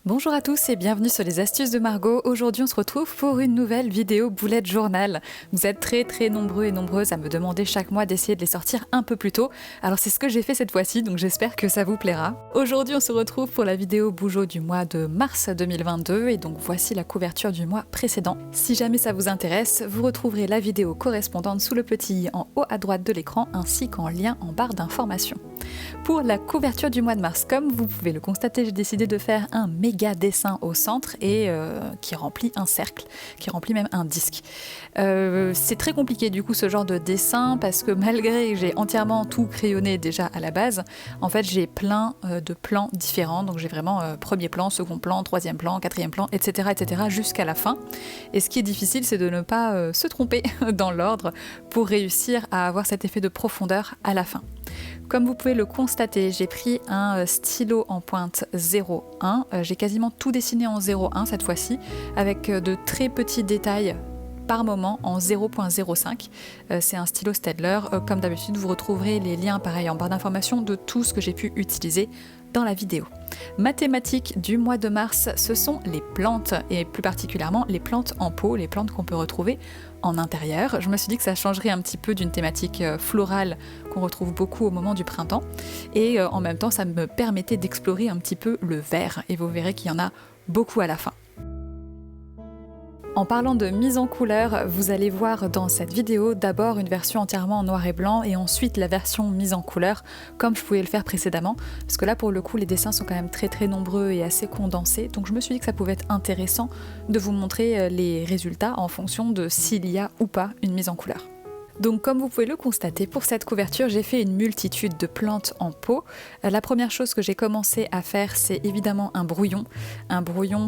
Bonjour à tous et bienvenue sur les astuces de Margot. Aujourd'hui on se retrouve pour une nouvelle vidéo bullet journal. Vous êtes très nombreux et nombreuses à me demander chaque mois d'essayer de les sortir un peu plus tôt. Alors c'est ce que j'ai fait cette fois-ci, donc j'espère que ça vous plaira. Aujourd'hui on se retrouve pour la vidéo Bougeot du mois de mars 2022 et donc voici la couverture du mois précédent. Si jamais ça vous intéresse, vous retrouverez la vidéo correspondante sous le petit i en haut à droite de l'écran ainsi qu'en lien en barre d'information. Pour la couverture du mois de mars, comme vous pouvez le constater, j'ai décidé de faire un méga dessin au centre et qui remplit un cercle, qui remplit même un disque. C'est très compliqué du coup ce genre de dessin parce que malgré que j'ai entièrement tout crayonné déjà à la base, en fait j'ai plein de plans différents, donc j'ai vraiment premier plan, second plan, troisième plan, quatrième plan, etc. jusqu'à la fin. Et ce qui est difficile, c'est de ne pas se tromper dans l'ordre pour réussir à avoir cet effet de profondeur à la fin. Comme vous pouvez le constater, j'ai pris un stylo en pointe 0,1. J'ai quasiment tout dessiné en 0,1 cette fois-ci, avec de très petits détails par moment en 0.05. C'est un stylo Staedtler. Comme d'habitude, vous retrouverez les liens pareil en barre d'information de tout ce que j'ai pu utiliser dans la vidéo. Ma thématique du mois de mars, ce sont les plantes et plus particulièrement les plantes en pot, les plantes qu'on peut retrouver en intérieur. Je me suis dit que ça changerait un petit peu d'une thématique florale qu'on retrouve beaucoup au moment du printemps et en même temps ça me permettait d'explorer un petit peu le vert et vous verrez qu'il y en a beaucoup à la fin. En parlant de mise en couleur, vous allez voir dans cette vidéo d'abord une version entièrement en noir et blanc et ensuite la version mise en couleur comme je pouvais le faire précédemment parce que là pour le coup les dessins sont quand même très nombreux et assez condensés, donc je me suis dit que ça pouvait être intéressant de vous montrer les résultats en fonction de s'il y a ou pas une mise en couleur. Donc comme vous pouvez le constater, pour cette couverture, j'ai fait une multitude de plantes en pot. La première chose que j'ai commencé à faire, c'est évidemment un brouillon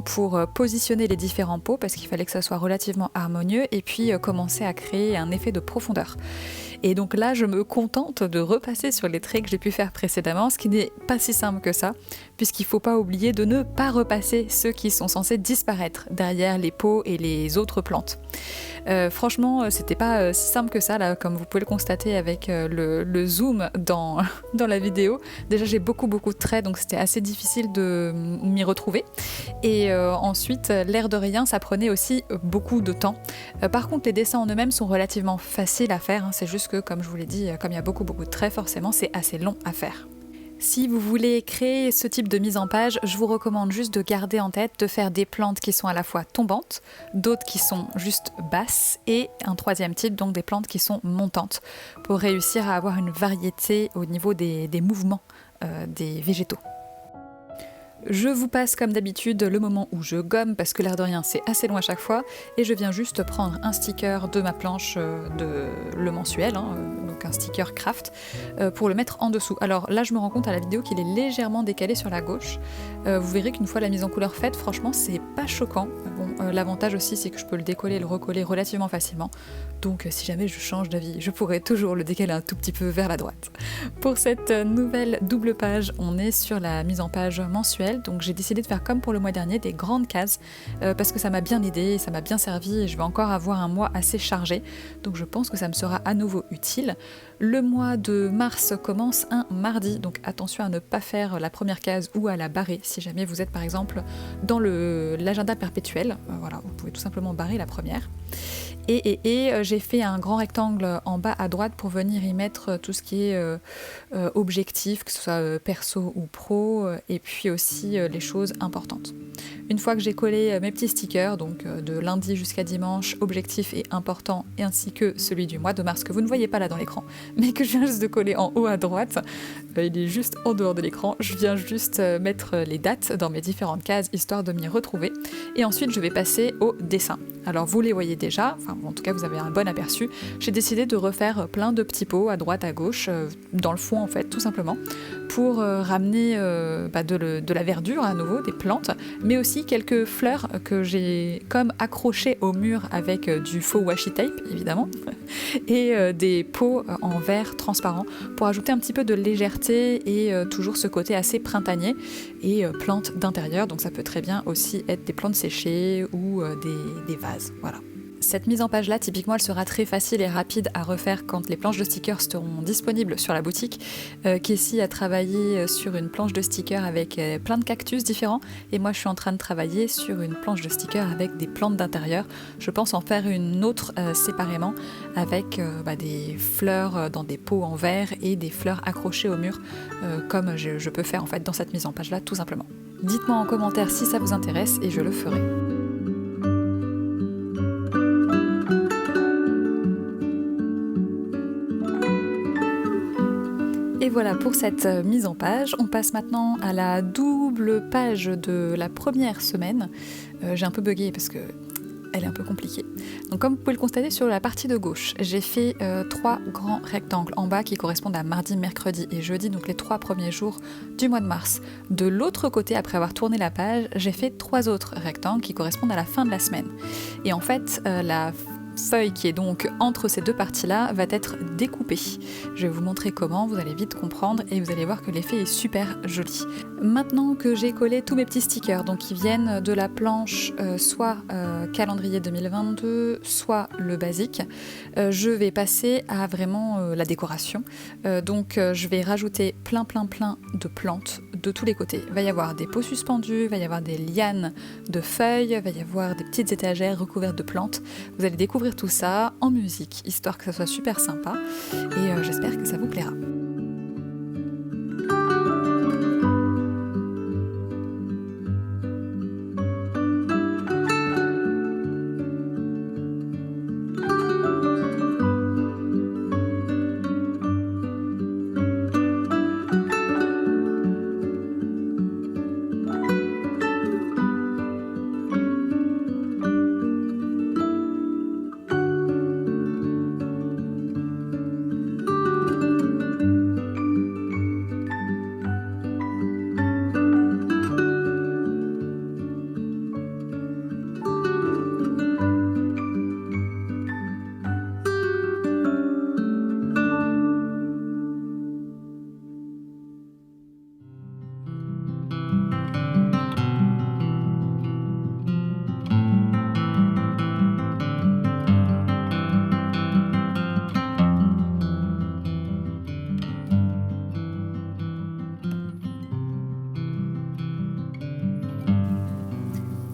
pour positionner les différents pots parce qu'il fallait que ça soit relativement harmonieux et puis commencer à créer un effet de profondeur. Et donc là, je me contente de repasser sur les traits que j'ai pu faire précédemment, ce qui n'est pas si simple que ça, puisqu'il ne faut pas oublier de ne pas repasser ceux qui sont censés disparaître derrière les pots et les autres plantes. Franchement, c'était pas si simple que ça, là, comme vous pouvez le constater avec le zoom dans la vidéo. Déjà, j'ai beaucoup de traits, donc c'était assez difficile de m'y retrouver. Et ensuite, l'air de rien, ça prenait aussi beaucoup de temps. Par contre, les dessins en eux-mêmes sont relativement faciles à faire, hein. C'est juste que, comme je vous l'ai dit, comme il y a beaucoup de traits, forcément, c'est assez long à faire. Si vous voulez créer ce type de mise en page, je vous recommande juste de garder en tête de faire des plantes qui sont à la fois tombantes, d'autres qui sont juste basses et un troisième type, donc des plantes qui sont montantes, pour réussir à avoir une variété au niveau des mouvements des végétaux. Je vous passe comme d'habitude le moment où je gomme parce que l'air de rien c'est assez long à chaque fois et je viens juste prendre un sticker de ma planche de le mensuel, donc un sticker craft pour le mettre en dessous. Alors là je me rends compte à la vidéo qu'il est légèrement décalé sur la gauche. Vous verrez qu'une fois la mise en couleur faite, franchement c'est pas choquant. Bon, l'avantage aussi c'est que je peux le décoller et le recoller relativement facilement. Donc si jamais je change d'avis, je pourrais toujours le décaler un tout petit peu vers la droite. Pour cette nouvelle double page, on est sur la mise en page mensuelle. Donc j'ai décidé de faire comme pour le mois dernier, des grandes cases, parce que ça m'a bien aidé, ça m'a bien servi et je vais encore avoir un mois assez chargé. Donc je pense que ça me sera à nouveau utile. Le mois de mars commence un mardi, donc attention à ne pas faire la première case ou à la barrer si jamais vous êtes par exemple dans l'agenda perpétuel. Voilà, vous pouvez tout simplement barrer la première. Et j'ai fait un grand rectangle en bas à droite pour venir y mettre tout ce qui est objectif, que ce soit perso ou pro, et puis aussi les choses importantes. Une fois que j'ai collé mes petits stickers, donc de lundi jusqu'à dimanche, objectif et important, et ainsi que celui du mois de mars que vous ne voyez pas là dans l'écran, mais que je viens juste de coller en haut à droite, il est juste en dehors de l'écran, je viens juste mettre les dates dans mes différentes cases histoire de m'y retrouver, et ensuite je vais passer au dessin. Alors vous les voyez déjà, enfin en tout cas vous avez un bon aperçu, j'ai décidé de refaire plein de petits pots à droite à gauche, dans le fond en fait tout simplement, pour ramener de la verdure à nouveau, des plantes, mais aussi quelques fleurs que j'ai comme accrochées au mur avec du faux washi tape évidemment, et des pots en verre transparent pour ajouter un petit peu de légèreté et toujours ce côté assez printanier et plantes d'intérieur, donc ça peut très bien aussi être des plantes séchées ou des vases, voilà. Cette mise en page là, typiquement, elle sera très facile et rapide à refaire quand les planches de stickers seront disponibles sur la boutique. Kessie a travaillé sur une planche de stickers avec plein de cactus différents et moi je suis en train de travailler sur une planche de stickers avec des plantes d'intérieur. Je pense en faire une autre séparément avec des fleurs dans des pots en verre et des fleurs accrochées au mur comme je peux faire en fait dans cette mise en page là tout simplement. Dites-moi en commentaire si ça vous intéresse et je le ferai. Et voilà pour cette mise en page. On passe maintenant à la double page de la première semaine. J'ai un peu bugué parce que elle est un peu compliquée. Donc comme vous pouvez le constater sur la partie de gauche, j'ai fait 3 grands rectangles en bas qui correspondent à mardi, mercredi et jeudi, donc les 3 premiers jours du mois de mars. De l'autre côté, après avoir tourné la page, j'ai fait 3 autres rectangles qui correspondent à la fin de la semaine. Et en fait, la feuille qui est donc entre ces deux parties-là va être découpée. Je vais vous montrer comment, vous allez vite comprendre et vous allez voir que l'effet est super joli. Maintenant que j'ai collé tous mes petits stickers, donc qui viennent de la planche soit calendrier 2022, soit le basique, je vais passer à vraiment la décoration. Donc je vais rajouter plein de plantes de tous les côtés. Il va y avoir des pots suspendus, il va y avoir des lianes de feuilles, il va y avoir des petites étagères recouvertes de plantes. Vous allez découvrir tout ça en musique, histoire que ça soit super sympa et j'espère que ça vous plaira.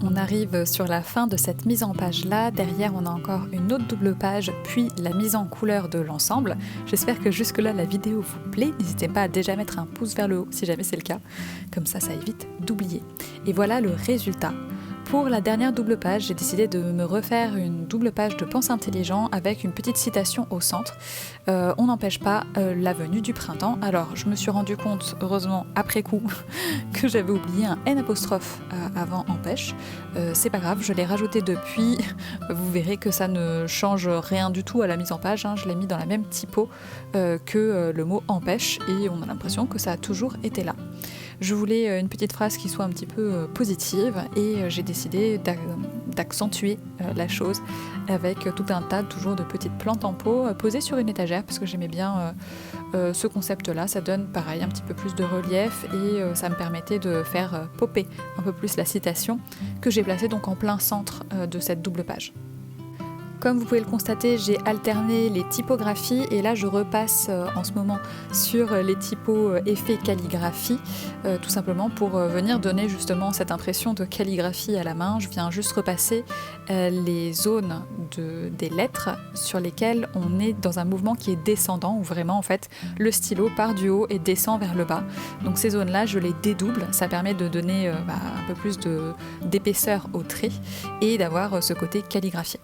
On arrive sur la fin de cette mise en page là, derrière on a encore une autre double page, puis la mise en couleur de l'ensemble. J'espère que jusque là la vidéo vous plaît, n'hésitez pas à déjà mettre un pouce vers le haut si jamais c'est le cas, comme ça évite d'oublier. Et voilà le résultat. Pour la dernière double page, j'ai décidé de me refaire une double page de Pense intelligent avec une petite citation au centre. On n'empêche pas la venue du printemps. Alors je me suis rendu compte, heureusement après coup, que j'avais oublié un N' avant empêche. C'est pas grave, je l'ai rajouté depuis. Vous verrez que ça ne change rien du tout à la mise en page. Je l'ai mis dans la même typo que le mot empêche et on a l'impression que ça a toujours été là. Je voulais une petite phrase qui soit un petit peu positive et j'ai décidé d'accentuer la chose avec tout un tas toujours de petites plantes en pot posées sur une étagère parce que j'aimais bien ce concept-là. Ça donne pareil un petit peu plus de relief et ça me permettait de faire popper un peu plus la citation que j'ai placée donc en plein centre de cette double page. Comme vous pouvez le constater, j'ai alterné les typographies et là je repasse en ce moment sur les typos effet calligraphie, tout simplement pour venir donner justement cette impression de calligraphie à la main. Je viens juste repasser les zones des lettres sur lesquelles on est dans un mouvement qui est descendant, où vraiment en fait le stylo part du haut et descend vers le bas. Donc ces zones-là, je les dédouble, ça permet de donner un peu plus d'épaisseur au trait et d'avoir ce côté calligraphié.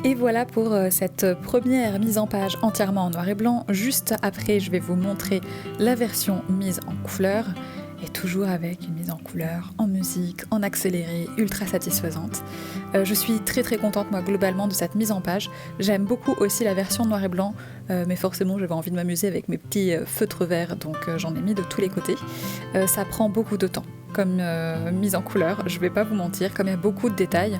Et voilà pour cette première mise en page entièrement en noir et blanc. Juste après, je vais vous montrer la version mise en couleur. Et toujours avec une mise en couleur, en musique, en accéléré, ultra satisfaisante. Je suis très contente moi globalement de cette mise en page. J'aime beaucoup aussi la version noir et blanc, mais forcément j'avais envie de m'amuser avec mes petits feutres verts, donc j'en ai mis de tous les côtés. Ça prend beaucoup de temps comme mise en couleur, je vais pas vous mentir, comme il y a beaucoup de détails.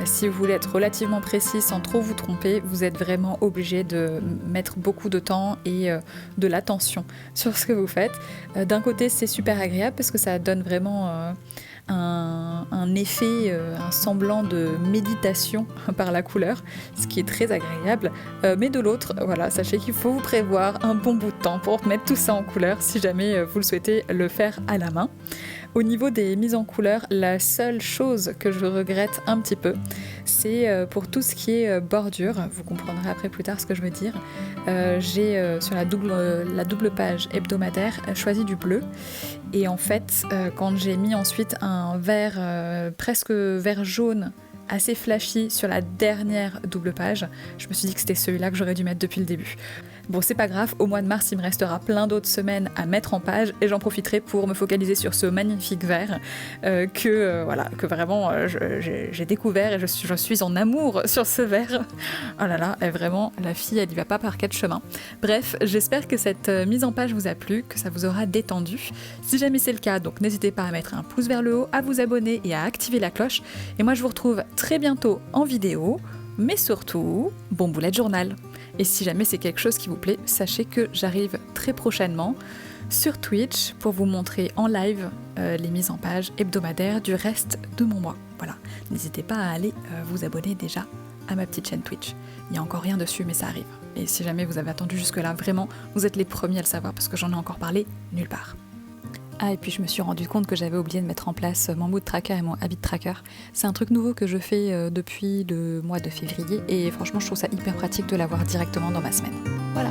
Si vous voulez être relativement précis sans trop vous tromper, vous êtes vraiment obligé de mettre beaucoup de temps et de l'attention sur ce que vous faites. D'un côté c'est super agréable parce que ça donne vraiment un un effet, un semblant de méditation par la couleur, ce qui est très agréable. Mais de l'autre, voilà, sachez qu'il faut vous prévoir un bon bout de temps pour mettre tout ça en couleur si jamais vous le souhaitez le faire à la main. Au niveau des mises en couleur, la seule chose que je regrette un petit peu, c'est pour tout ce qui est bordure. Vous comprendrez après plus tard ce que je veux dire. J'ai sur la double page hebdomadaire choisi du bleu. Et en fait, quand j'ai mis ensuite un vert, presque vert jaune, assez flashy sur la dernière double page, je me suis dit que c'était celui-là que j'aurais dû mettre depuis le début. Bon, c'est pas grave, au mois de mars, il me restera plein d'autres semaines à mettre en page et j'en profiterai pour me focaliser sur ce magnifique vert que vraiment j'ai découvert et je suis en amour sur ce vert. Oh là là, et vraiment, la fille, elle y va pas par quatre chemins. Bref, j'espère que cette mise en page vous a plu, que ça vous aura détendu. Si jamais c'est le cas, donc n'hésitez pas à mettre un pouce vers le haut, à vous abonner et à activer la cloche. Et moi, je vous retrouve très bientôt en vidéo, mais surtout, bon bullet journal. Et si jamais c'est quelque chose qui vous plaît, sachez que j'arrive très prochainement sur Twitch pour vous montrer en live les mises en page hebdomadaires du reste de mon mois. Voilà, n'hésitez pas à aller vous abonner déjà à ma petite chaîne Twitch. Il n'y a encore rien dessus, mais ça arrive. Et si jamais vous avez attendu jusque-là, vraiment, vous êtes les premiers à le savoir parce que j'en ai encore parlé nulle part. Ah, et puis je me suis rendu compte que j'avais oublié de mettre en place mon mood tracker et mon habit tracker. C'est un truc nouveau que je fais depuis le mois de février et franchement je trouve ça hyper pratique de l'avoir directement dans ma semaine. Voilà.